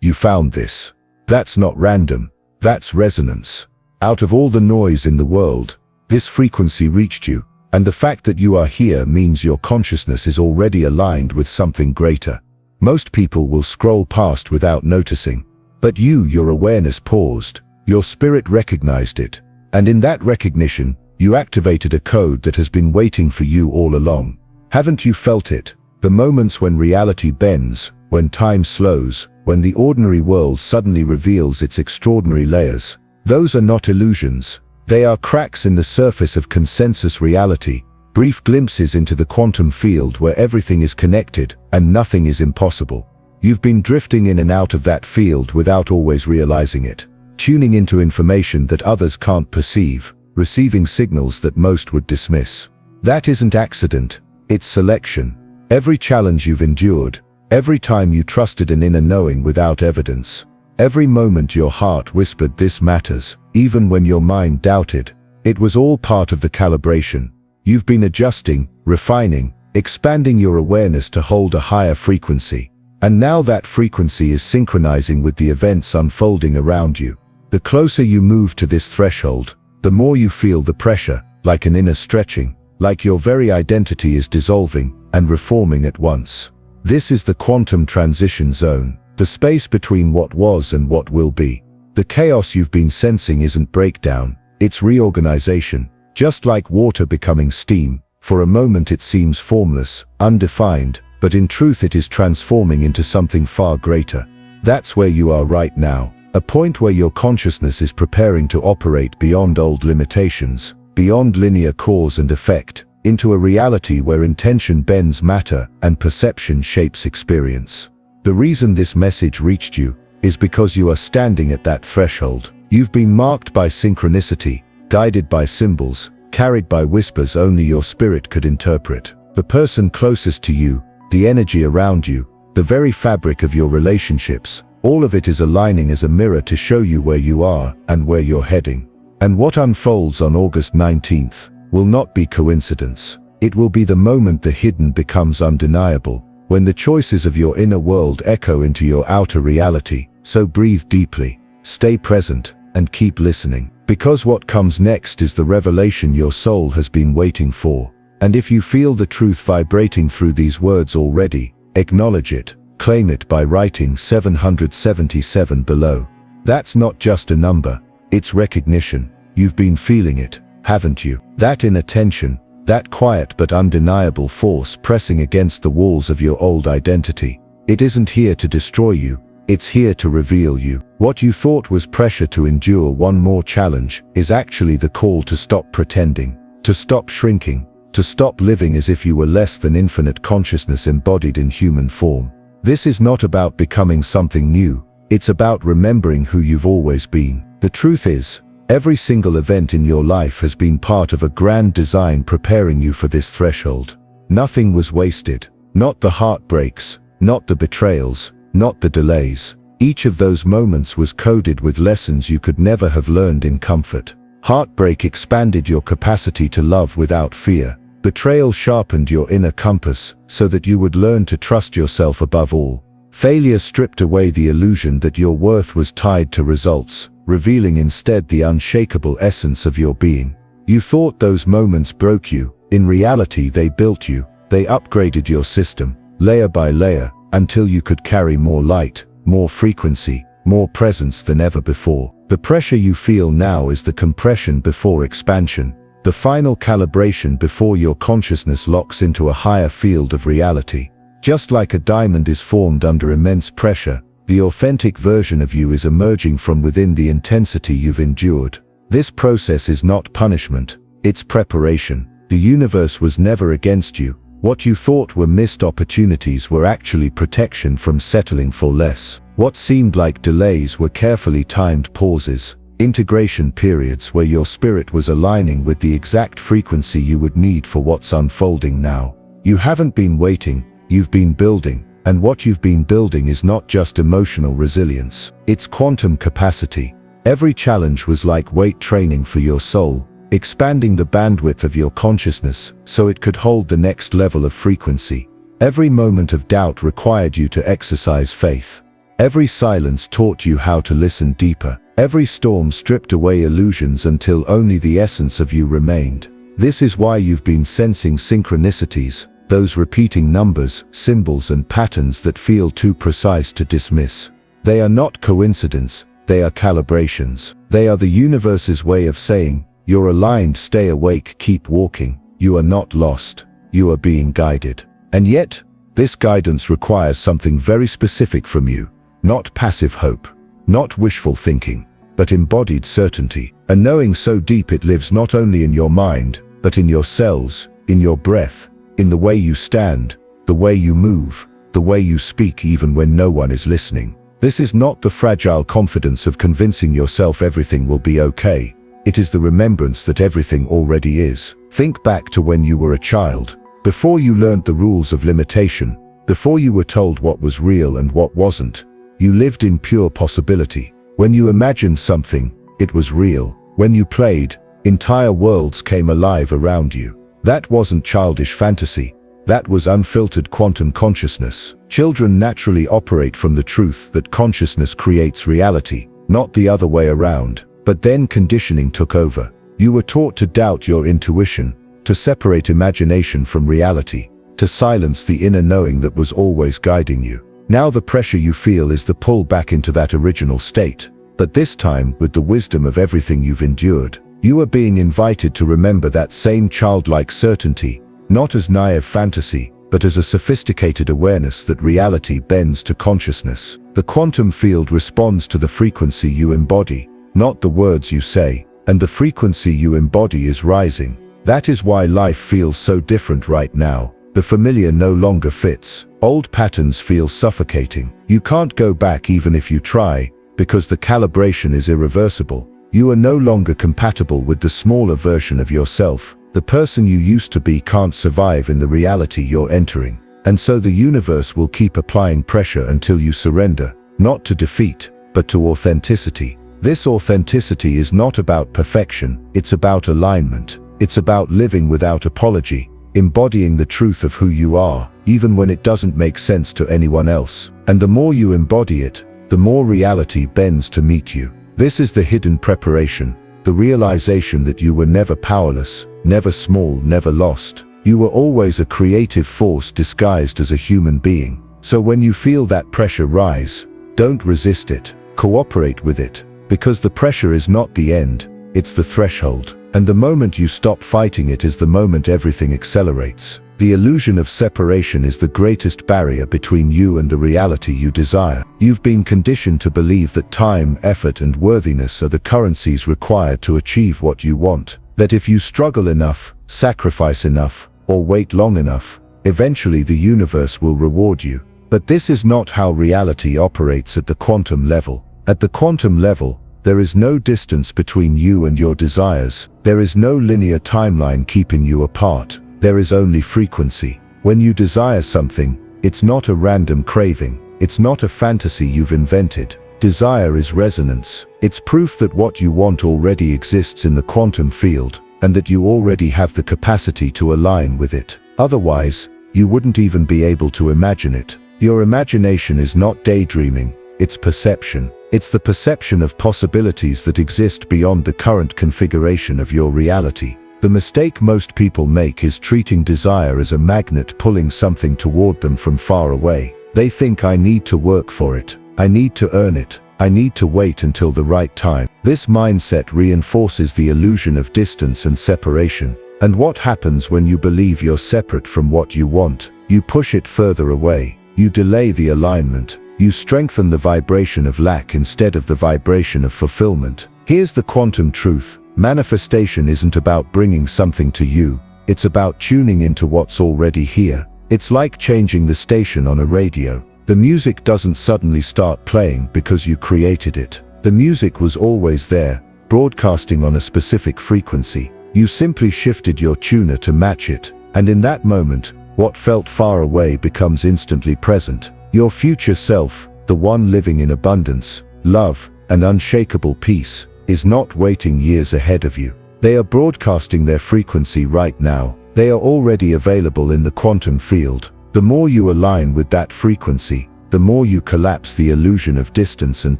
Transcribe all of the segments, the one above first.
You found this. That's not random. That's resonance. Out of all the noise in the world, this frequency reached you, and the fact that you are here means your consciousness is already aligned with something greater. Most people will scroll past without noticing, but your awareness paused, your spirit recognized it, and in that recognition, you activated a code that has been waiting for you all along. Haven't you felt it? The moments when reality bends, when time slows, when the ordinary world suddenly reveals its extraordinary layers. Those are not illusions. They are cracks in the surface of consensus reality, brief glimpses into the quantum field where everything is connected and nothing is impossible. You've been drifting in and out of that field without always realizing it, tuning into information that others can't perceive, receiving signals that most would dismiss. That isn't accident, it's selection. Every challenge you've endured, every time you trusted an inner knowing without evidence, every moment your heart whispered this matters, even when your mind doubted, it was all part of the calibration. You've been adjusting, refining, expanding your awareness to hold a higher frequency. And now that frequency is synchronizing with the events unfolding around you. The closer you move to this threshold, the more you feel the pressure, like an inner stretching, like your very identity is dissolving and reforming at once. This is the quantum transition zone, the space between what was and what will be. The chaos you've been sensing isn't breakdown, it's reorganization. Just like water becoming steam, for a moment it seems formless, undefined, but in truth it is transforming into something far greater. That's where you are right now, a point where your consciousness is preparing to operate beyond old limitations, beyond linear cause and effect, into a reality where intention bends matter and perception shapes experience. The reason this message reached you is because you are standing at that threshold. You've been marked by synchronicity, guided by symbols, carried by whispers only your spirit could interpret. The person closest to you, the energy around you, the very fabric of your relationships, all of it is aligning as a mirror to show you where you are and where you're heading. And what unfolds on August 19th will not be coincidence. It will be the moment the hidden becomes undeniable, when the choices of your inner world echo into your outer reality. So breathe deeply, stay present, and keep listening. Because what comes next is the revelation your soul has been waiting for. And if you feel the truth vibrating through these words already, acknowledge it, claim it by writing 777 below. That's not just a number, it's recognition. You've been feeling it, haven't you? That inner tension, that quiet but undeniable force pressing against the walls of your old identity. It isn't here to destroy you, it's here to reveal you. What you thought was pressure to endure one more challenge is actually the call to stop pretending, to stop shrinking, to stop living as if you were less than infinite consciousness embodied in human form. This is not about becoming something new, it's about remembering who you've always been. The truth is, every single event in your life has been part of a grand design preparing you for this threshold. Nothing was wasted, not the heartbreaks, not the betrayals, not the delays. Each of those moments was coded with lessons you could never have learned in comfort. Heartbreak expanded your capacity to love without fear. Betrayal sharpened your inner compass so that you would learn to trust yourself above all. Failure stripped away the illusion that your worth was tied to results, revealing instead the unshakable essence of your being. You thought those moments broke you. In reality, they built you. They upgraded your system, layer by layer, until you could carry more light, more frequency, more presence than ever before. The pressure you feel now is the compression before expansion, the final calibration before your consciousness locks into a higher field of reality. Just like a diamond is formed under immense pressure, the authentic version of you is emerging from within the intensity you've endured. This process is not punishment, it's preparation. The universe was never against you. What you thought were missed opportunities were actually protection from settling for less. What seemed like delays were carefully timed pauses, integration periods where your spirit was aligning with the exact frequency you would need for what's unfolding now. You haven't been waiting, you've been building, and what you've been building is not just emotional resilience, it's quantum capacity. Every challenge was like weight training for your soul, expanding the bandwidth of your consciousness so it could hold the next level of frequency. Every moment of doubt required you to exercise faith. Every silence taught you how to listen deeper. Every storm stripped away illusions until only the essence of you remained. This is why you've been sensing synchronicities, those repeating numbers, symbols and patterns that feel too precise to dismiss. They are not coincidence, they are calibrations. They are the universe's way of saying, you're aligned, stay awake, keep walking. You are not lost, you are being guided. And yet, this guidance requires something very specific from you. Not passive hope, not wishful thinking, but embodied certainty. A knowing so deep it lives not only in your mind, but in your cells, in your breath, in the way you stand, the way you move, the way you speak even when no one is listening. This is not the fragile confidence of convincing yourself everything will be okay. It is the remembrance that everything already is. Think back to when you were a child, before you learned the rules of limitation, before you were told what was real and what wasn't. You lived in pure possibility. When you imagined something, it was real. When you played, entire worlds came alive around you. That wasn't childish fantasy. That was unfiltered quantum consciousness. Children naturally operate from the truth that consciousness creates reality, not the other way around. But then conditioning took over. You were taught to doubt your intuition, to separate imagination from reality, to silence the inner knowing that was always guiding you. Now the pressure you feel is the pull back into that original state. But this time, with the wisdom of everything you've endured, you are being invited to remember that same childlike certainty, not as naive fantasy, but as a sophisticated awareness that reality bends to consciousness. The quantum field responds to the frequency you embody, not the words you say, and the frequency you embody is rising. That is why life feels so different right now. The familiar no longer fits. Old patterns feel suffocating. You can't go back even if you try, because the calibration is irreversible. You are no longer compatible with the smaller version of yourself. The person you used to be can't survive in the reality you're entering. And so the universe will keep applying pressure until you surrender, not to defeat, but to authenticity. This authenticity is not about perfection, it's about alignment. It's about living without apology, embodying the truth of who you are, even when it doesn't make sense to anyone else. And the more you embody it, the more reality bends to meet you. This is the hidden preparation, the realization that you were never powerless, never small, never lost. You were always a creative force disguised as a human being. So when you feel that pressure rise, don't resist it, cooperate with it. Because the pressure is not the end, it's the threshold. And the moment you stop fighting it is the moment everything accelerates. The illusion of separation is the greatest barrier between you and the reality you desire. You've been conditioned to believe that time, effort, and worthiness are the currencies required to achieve what you want. That if you struggle enough, sacrifice enough, or wait long enough, eventually the universe will reward you. But this is not how reality operates at the quantum level. At the quantum level, there is no distance between you and your desires. There is no linear timeline keeping you apart. There is only frequency. When you desire something, it's not a random craving. It's not a fantasy you've invented. Desire is resonance. It's proof that what you want already exists in the quantum field, and that you already have the capacity to align with it. Otherwise, you wouldn't even be able to imagine it. Your imagination is not daydreaming, it's perception. It's the perception of possibilities that exist beyond the current configuration of your reality. The mistake most people make is treating desire as a magnet pulling something toward them from far away. They think, I need to work for it. I need to earn it. I need to wait until the right time. This mindset reinforces the illusion of distance and separation. And what happens when you believe you're separate from what you want? You push it further away. You delay the alignment. You strengthen the vibration of lack instead of the vibration of fulfillment. Here's the quantum truth. Manifestation isn't about bringing something to you. It's about tuning into what's already here. It's like changing the station on a radio. The music doesn't suddenly start playing because you created it. The music was always there, broadcasting on a specific frequency. You simply shifted your tuner to match it. And in that moment, what felt far away becomes instantly present. Your future self, the one living in abundance, love, and unshakable peace, is not waiting years ahead of you. They are broadcasting their frequency right now. They are already available in the quantum field. The more you align with that frequency, the more you collapse the illusion of distance and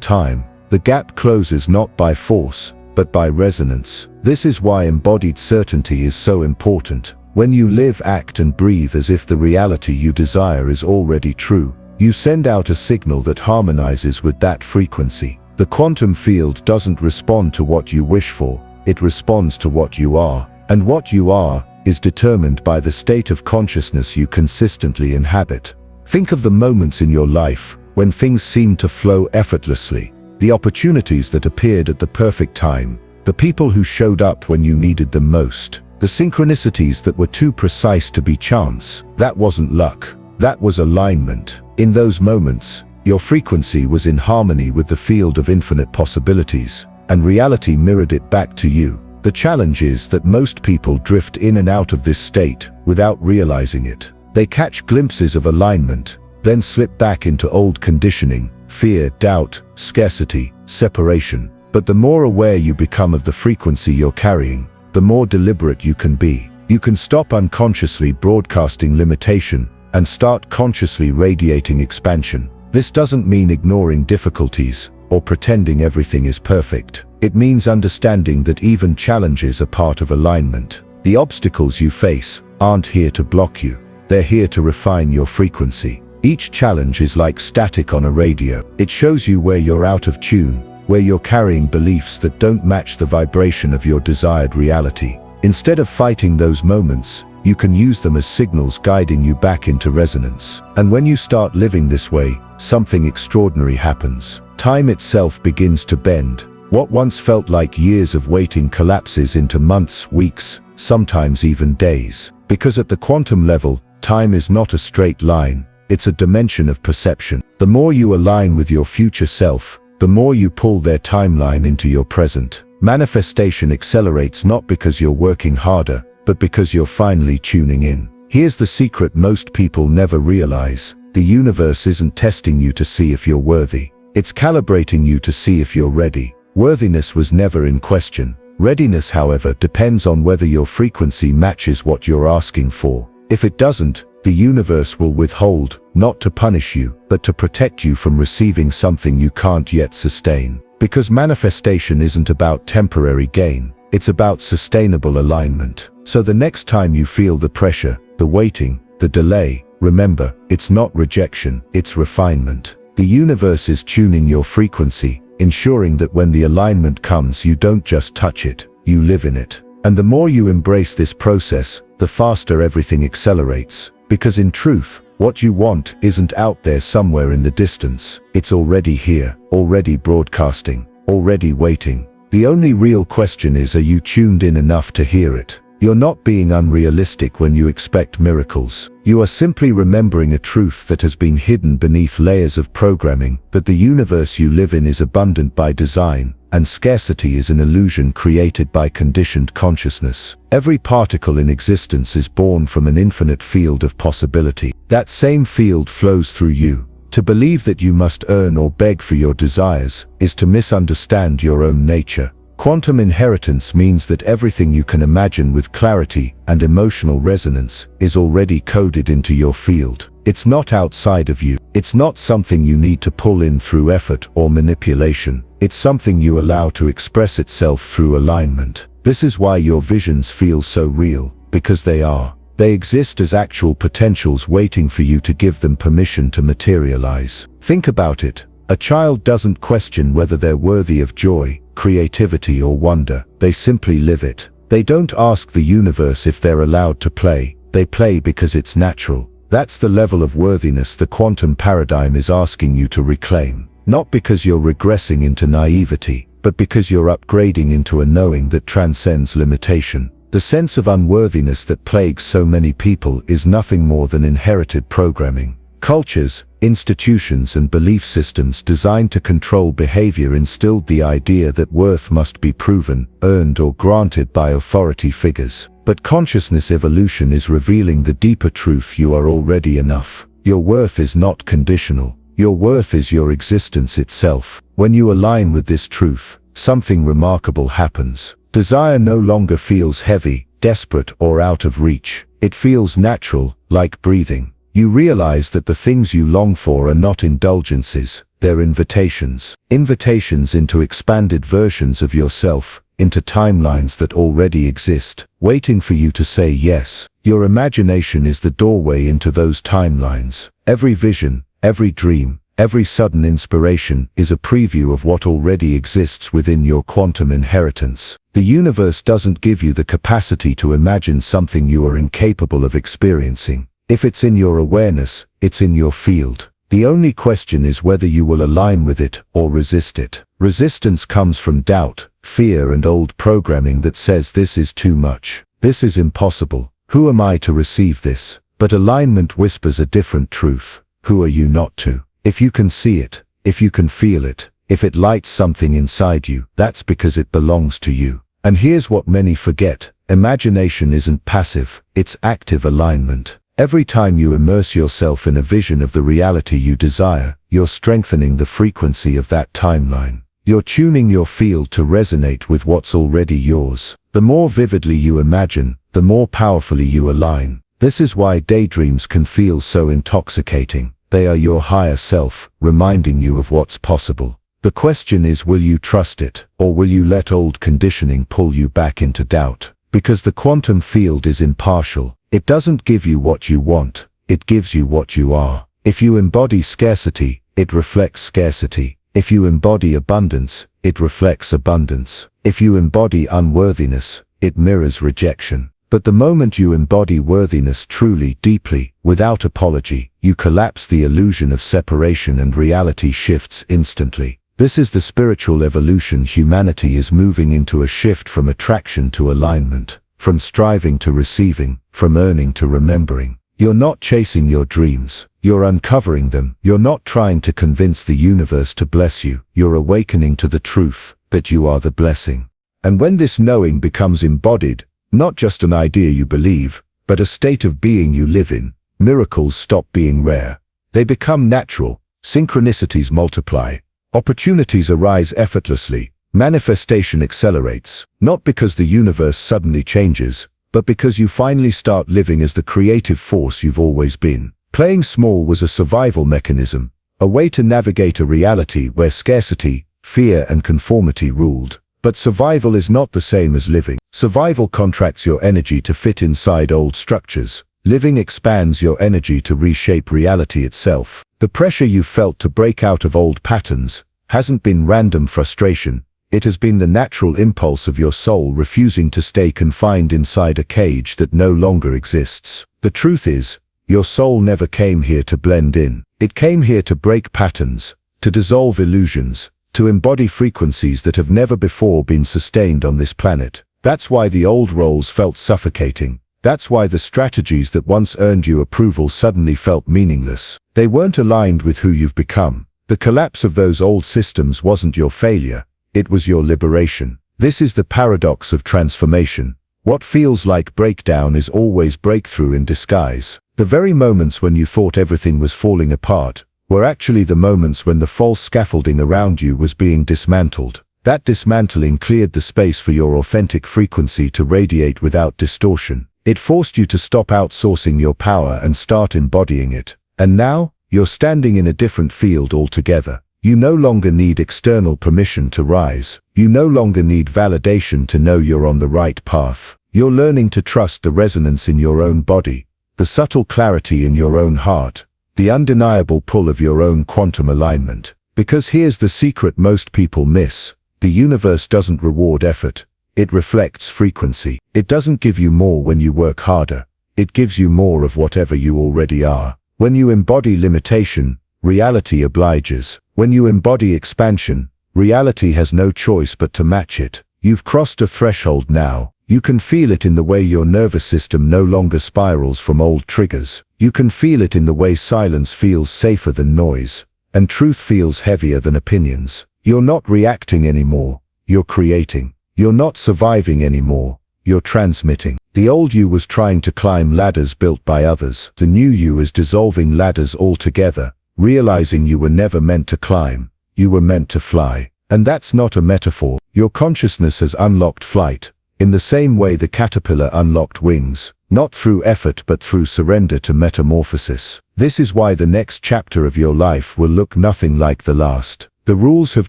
time. The gap closes not by force, but by resonance. This is why embodied certainty is so important. When you live, act, and breathe as if the reality you desire is already true, you send out a signal that harmonizes with that frequency. The quantum field doesn't respond to what you wish for, it responds to what you are. And what you are is determined by the state of consciousness you consistently inhabit. Think of the moments in your life when things seemed to flow effortlessly, the opportunities that appeared at the perfect time, the people who showed up when you needed them most, the synchronicities that were too precise to be chance. That wasn't luck, that was alignment. In those moments, your frequency was in harmony with the field of infinite possibilities, and reality mirrored it back to you. The challenge is that most people drift in and out of this state without realizing it. They catch glimpses of alignment, then slip back into old conditioning, fear, doubt, scarcity, separation. But the more aware you become of the frequency you're carrying, the more deliberate you can be. You can stop unconsciously broadcasting limitation and start consciously radiating expansion. This doesn't mean ignoring difficulties or pretending everything is perfect. It means understanding that even challenges are part of alignment. The obstacles you face aren't here to block you. They're here to refine your frequency. Each challenge is like static on a radio. It shows you where you're out of tune, where you're carrying beliefs that don't match the vibration of your desired reality. Instead of fighting those moments, you can use them as signals guiding you back into resonance. And when you start living this way, something extraordinary happens. Time itself begins to bend. What once felt like years of waiting collapses into months, weeks, sometimes even days. Because at the quantum level, time is not a straight line, it's a dimension of perception. The more you align with your future self, the more you pull their timeline into your present. Manifestation accelerates not because you're working harder, but because you're finally tuning in. Here's the secret most people never realize. The universe isn't testing you to see if you're worthy. It's calibrating you to see if you're ready. Worthiness was never in question. Readiness, however, depends on whether your frequency matches what you're asking for. If it doesn't, the universe will withhold, not to punish you, but to protect you from receiving something you can't yet sustain. Because manifestation isn't about temporary gain, it's about sustainable alignment. So the next time you feel the pressure, the waiting, the delay, remember, it's not rejection, it's refinement. The universe is tuning your frequency, ensuring that when the alignment comes, you don't just touch it, you live in it. And the more you embrace this process, the faster everything accelerates. Because in truth, what you want isn't out there somewhere in the distance. It's already here, already broadcasting, already waiting. The only real question is, are you tuned in enough to hear it? You're not being unrealistic when you expect miracles. You are simply remembering a truth that has been hidden beneath layers of programming, that the universe you live in is abundant by design, and scarcity is an illusion created by conditioned consciousness. Every particle in existence is born from an infinite field of possibility. That same field flows through you. To believe that you must earn or beg for your desires is to misunderstand your own nature. Quantum inheritance means that everything you can imagine with clarity and emotional resonance is already coded into your field. It's not outside of you. It's not something you need to pull in through effort or manipulation. It's something you allow to express itself through alignment. This is why your visions feel so real, because they are. They exist as actual potentials waiting for you to give them permission to materialize. Think about it. A child doesn't question whether they're worthy of joy, creativity, or wonder. They simply live it. They don't ask the universe if they're allowed to play. They play because it's natural. That's the level of worthiness the quantum paradigm is asking you to reclaim. Not because you're regressing into naivety, but because you're upgrading into a knowing that transcends limitation. The sense of unworthiness that plagues so many people is nothing more than inherited programming. Cultures, institutions, and belief systems designed to control behavior instilled the idea that worth must be proven, earned, or granted by authority figures. But consciousness evolution is revealing the deeper truth: you are already enough. Your worth is not conditional. Your worth is your existence itself. When you align with this truth, something remarkable happens. Desire no longer feels heavy, desperate, or out of reach. It feels natural, like breathing. you realize that the things you long for are not indulgences, they're invitations. Invitations into expanded versions of yourself, into timelines that already exist, waiting for you to say yes. Your imagination is the doorway into those timelines. Every vision, every dream, every sudden inspiration is a preview of what already exists within your quantum inheritance. The universe doesn't give you the capacity to imagine something you are incapable of experiencing. If it's in your awareness, it's in your field. The only question is whether you will align with it or resist it. Resistance comes from doubt, fear, and old programming that says this is too much. This is impossible. Who am I to receive this? But alignment whispers a different truth. Who are you not to? If you can see it, if you can feel it, if it lights something inside you, that's because it belongs to you. And here's what many forget. Imagination isn't passive, it's active alignment. Every time you immerse yourself in a vision of the reality you desire, you're strengthening the frequency of that timeline. You're tuning your field to resonate with what's already yours. The more vividly you imagine, the more powerfully you align. This is why daydreams can feel so intoxicating. They are your higher self, reminding you of what's possible. The question is, will you trust it, or will you let old conditioning pull you back into doubt? Because the quantum field is impartial. It doesn't give you what you want, it gives you what you are. If you embody scarcity, it reflects scarcity. If you embody abundance, it reflects abundance. If you embody unworthiness, it mirrors rejection. But the moment you embody worthiness truly, deeply, without apology, you collapse the illusion of separation and reality shifts instantly. This is the spiritual evolution humanity is moving into, a shift from attraction to alignment, from striving to receiving, from earning to remembering. You're not chasing your dreams, you're uncovering them. You're not trying to convince the universe to bless you, you're awakening to the truth that you are the blessing. And when this knowing becomes embodied, not just an idea you believe, but a state of being you live in, miracles stop being rare. They become natural, synchronicities multiply, opportunities arise effortlessly, manifestation accelerates, not because the universe suddenly changes, but because you finally start living as the creative force you've always been. Playing small was a survival mechanism, a way to navigate a reality where scarcity, fear, and conformity ruled. But survival is not the same as living. Survival contracts your energy to fit inside old structures. Living expands your energy to reshape reality itself. The pressure you've felt to break out of old patterns hasn't been random frustration. It has been the natural impulse of your soul refusing to stay confined inside a cage that no longer exists. The truth is, your soul never came here to blend in. It came here to break patterns, to dissolve illusions, to embody frequencies that have never before been sustained on this planet. That's why the old roles felt suffocating. That's why the strategies that once earned you approval suddenly felt meaningless. They weren't aligned with who you've become. The collapse of those old systems wasn't your failure, it was your liberation. This is the paradox of transformation. What feels like breakdown is always breakthrough in disguise. The very moments when you thought everything was falling apart were actually the moments when the false scaffolding around you was being dismantled. That dismantling cleared the space for your authentic frequency to radiate without distortion. It forced you to stop outsourcing your power and start embodying it. And now, you're standing in a different field altogether. You no longer need external permission to rise. You no longer need validation to know you're on the right path. You're learning to trust the resonance in your own body, the subtle clarity in your own heart, the undeniable pull of your own quantum alignment. Because here's the secret most people miss. The universe doesn't reward effort. It reflects frequency. It doesn't give you more when you work harder. It gives you more of whatever you already are. When you embody limitation, reality obliges. When you embody expansion, reality has no choice but to match it. You've crossed a threshold now. You can feel it in the way your nervous system no longer spirals from old triggers. You can feel it in the way silence feels safer than noise, and truth feels heavier than opinions. You're not reacting anymore, you're creating. You're not surviving anymore, you're transmitting. The old you was trying to climb ladders built by others. The new you is dissolving ladders altogether, realizing you were never meant to climb, you were meant to fly. And that's not a metaphor. Your consciousness has unlocked flight. In the same way the caterpillar unlocked wings, not through effort but through surrender to metamorphosis. This is why the next chapter of your life will look nothing like the last. The rules have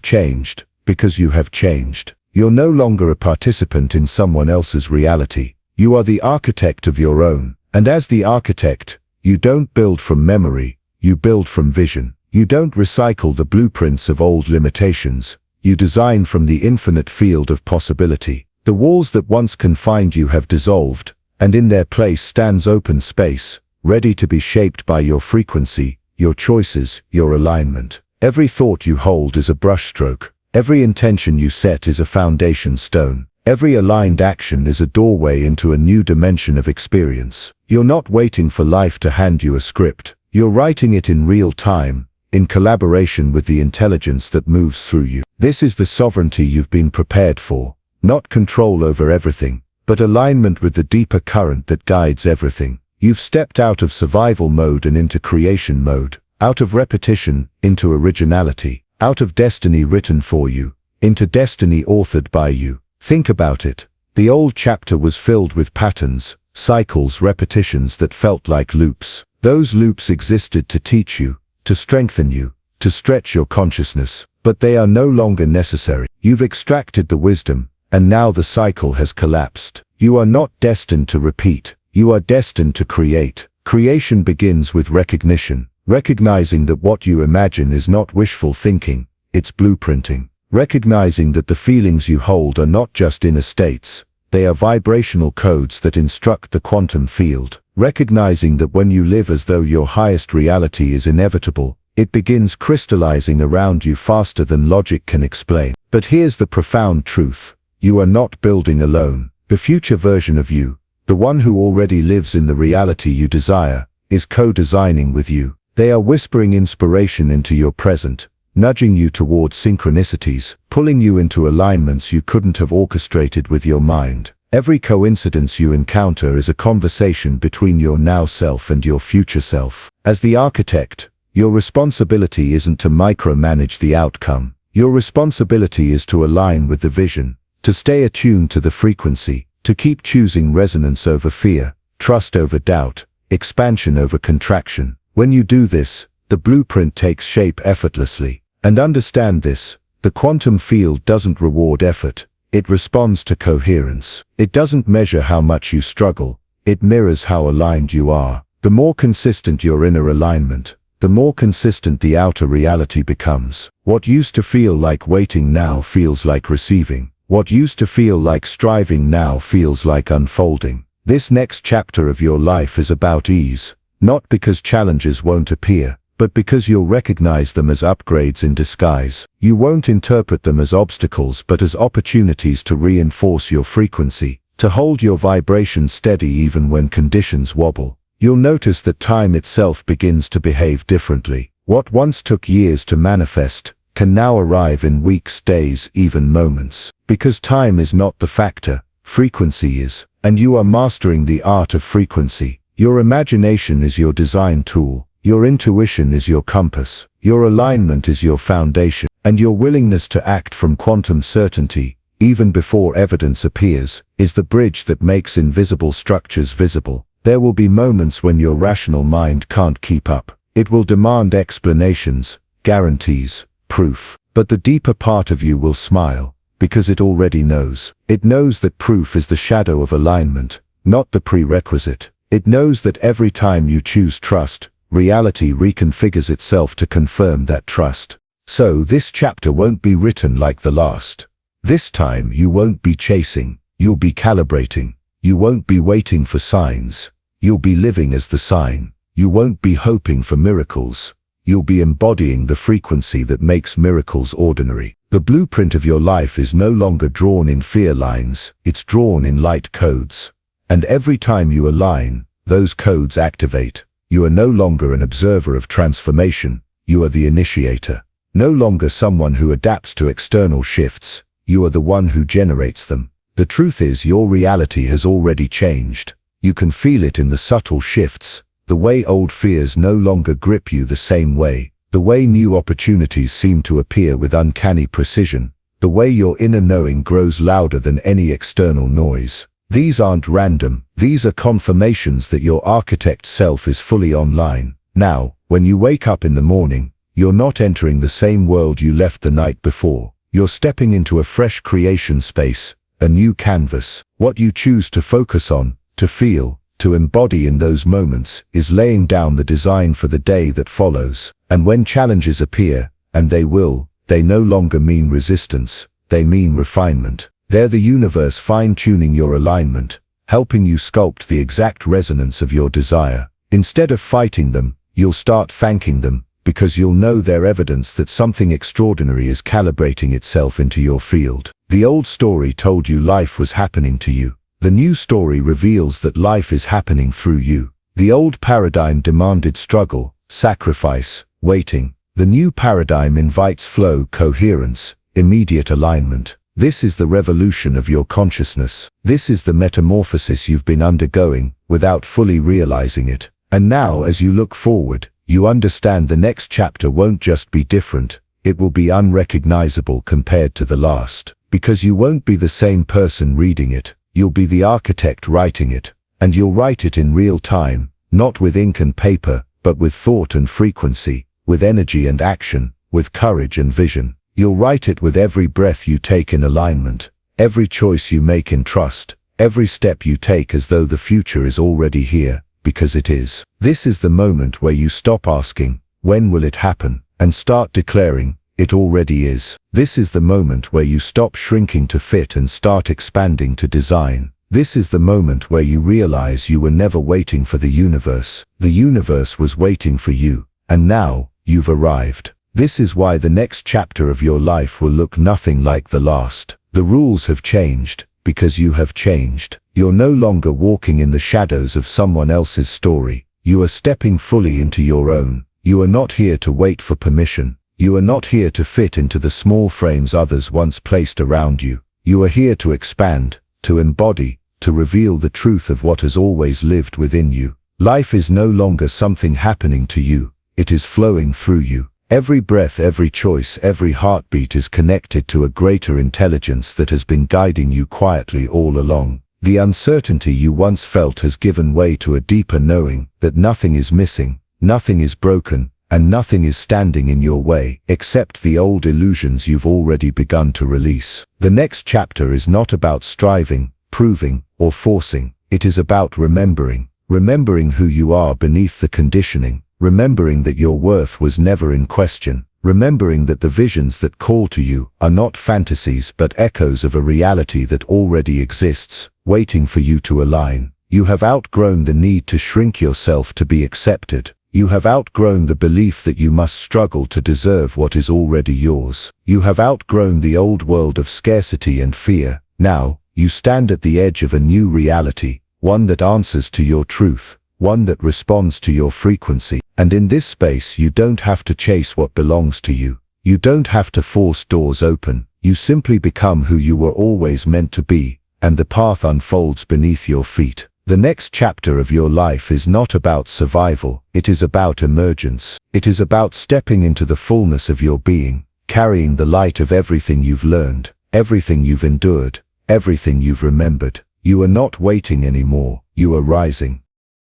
changed, because you have changed. You're no longer a participant in someone else's reality. You are the architect of your own. And as the architect, you don't build from memory, you build from vision. You don't recycle the blueprints of old limitations. You design from the infinite field of possibility. The walls that once confined you have dissolved, and in their place stands open space, ready to be shaped by your frequency, your choices, your alignment. Every thought you hold is a brushstroke. Every intention you set is a foundation stone. Every aligned action is a doorway into a new dimension of experience. You're not waiting for life to hand you a script. You're writing it in real time, in collaboration with the intelligence that moves through you. This is the sovereignty you've been prepared for. Not control over everything, but alignment with the deeper current that guides everything. You've stepped out of survival mode and into creation mode, out of repetition into originality, out of destiny written for you, into destiny authored by you. Think about it. The old chapter was filled with patterns, cycles, repetitions that felt like loops. Those loops existed to teach you, to strengthen you, to stretch your consciousness, but they are no longer necessary. You've extracted the wisdom, and now the cycle has collapsed. You are not destined to repeat. You are destined to create. Creation begins with recognition, recognizing that what you imagine is not wishful thinking, it's blueprinting. Recognizing that the feelings you hold are not just inner states, they are vibrational codes that instruct the quantum field. Recognizing that when you live as though your highest reality is inevitable, it begins crystallizing around you faster than logic can explain. But here's the profound truth. You are not building alone. The future version of you, the one who already lives in the reality you desire, is co-designing with you. They are whispering inspiration into your present, nudging you towards synchronicities, pulling you into alignments you couldn't have orchestrated with your mind. Every coincidence you encounter is a conversation between your now self and your future self. As the architect, your responsibility isn't to micromanage the outcome. Your responsibility is to align with the vision, to stay attuned to the frequency, to keep choosing resonance over fear, trust over doubt, expansion over contraction. When you do this, the blueprint takes shape effortlessly. And understand this, the quantum field doesn't reward effort, it responds to coherence. It doesn't measure how much you struggle, it mirrors how aligned you are. The more consistent your inner alignment, the more consistent the outer reality becomes. What used to feel like waiting now feels like receiving. What used to feel like striving now feels like unfolding. This next chapter of your life is about ease, not because challenges won't appear, but because you'll recognize them as upgrades in disguise. You won't interpret them as obstacles but as opportunities to reinforce your frequency, to hold your vibration steady even when conditions wobble. You'll notice that time itself begins to behave differently. What once took years to manifest can now arrive in weeks, days, even moments. Because time is not the factor, frequency is, and you are mastering the art of frequency. Your imagination is your design tool. Your intuition is your compass, your alignment is your foundation, and your willingness to act from quantum certainty, even before evidence appears, is the bridge that makes invisible structures visible. There will be moments when your rational mind can't keep up. It will demand explanations, guarantees, proof. But the deeper part of you will smile, because it already knows. It knows that proof is the shadow of alignment, not the prerequisite. It knows that every time you choose trust, reality reconfigures itself to confirm that trust. So this chapter won't be written like the last. This time you won't be chasing, you'll be calibrating. You won't be waiting for signs, you'll be living as the sign. You won't be hoping for miracles, you'll be embodying the frequency that makes miracles ordinary. The blueprint of your life is no longer drawn in fear lines, it's drawn in light codes. And every time you align, those codes activate. You are no longer an observer of transformation, you are the initiator. No longer someone who adapts to external shifts, you are the one who generates them. The truth is your reality has already changed. You can feel it in the subtle shifts, the way old fears no longer grip you the same way, the way new opportunities seem to appear with uncanny precision, the way your inner knowing grows louder than any external noise. These aren't random, these are confirmations that your architect self is fully online. Now, when you wake up in the morning, you're not entering the same world you left the night before. You're stepping into a fresh creation space, a new canvas. What you choose to focus on, to feel, to embody in those moments, is laying down the design for the day that follows. And when challenges appear, and they will, they no longer mean resistance, they mean refinement. They're the universe fine-tuning your alignment, helping you sculpt the exact resonance of your desire. Instead of fighting them, you'll start thanking them, because you'll know they're evidence that something extraordinary is calibrating itself into your field. The old story told you life was happening to you. The new story reveals that life is happening through you. The old paradigm demanded struggle, sacrifice, waiting. The new paradigm invites flow, coherence, immediate alignment. This is the revolution of your consciousness. This is the metamorphosis you've been undergoing without fully realizing it. And now, as you look forward, you understand the next chapter won't just be different, it will be unrecognizable compared to the last. Because you won't be the same person reading it, you'll be the architect writing it. And you'll write it in real time, not with ink and paper, but with thought and frequency, with energy and action, with courage and vision. You'll write it with every breath you take in alignment, every choice you make in trust, every step you take as though the future is already here, because it is. This is the moment where you stop asking, when will it happen, and start declaring, it already is. This is the moment where you stop shrinking to fit and start expanding to design. This is the moment where you realize you were never waiting for the universe was waiting for you, and now, you've arrived. This is why the next chapter of your life will look nothing like the last. The rules have changed, because you have changed. You're no longer walking in the shadows of someone else's story. You are stepping fully into your own. You are not here to wait for permission. You are not here to fit into the small frames others once placed around you. You are here to expand, to embody, to reveal the truth of what has always lived within you. Life is no longer something happening to you. It is flowing through you. Every breath, every choice, every heartbeat is connected to a greater intelligence that has been guiding you quietly all along. The uncertainty you once felt has given way to a deeper knowing that nothing is missing, nothing is broken, and nothing is standing in your way, except the old illusions you've already begun to release. The next chapter is not about striving, proving, or forcing. It is about remembering who you are beneath the conditioning. Remembering that your worth was never in question. Remembering that the visions that call to you are not fantasies but echoes of a reality that already exists, waiting for you to align. You have outgrown the need to shrink yourself to be accepted. You have outgrown the belief that you must struggle to deserve what is already yours. You have outgrown the old world of scarcity and fear. Now, you stand at the edge of a new reality, one that answers to your truth, one that responds to your frequency. And in this space you don't have to chase what belongs to you. You don't have to force doors open. You simply become who you were always meant to be, and the path unfolds beneath your feet. The next chapter of your life is not about survival, it is about emergence. It is about stepping into the fullness of your being, carrying the light of everything you've learned, everything you've endured, everything you've remembered. You are not waiting anymore, you are rising.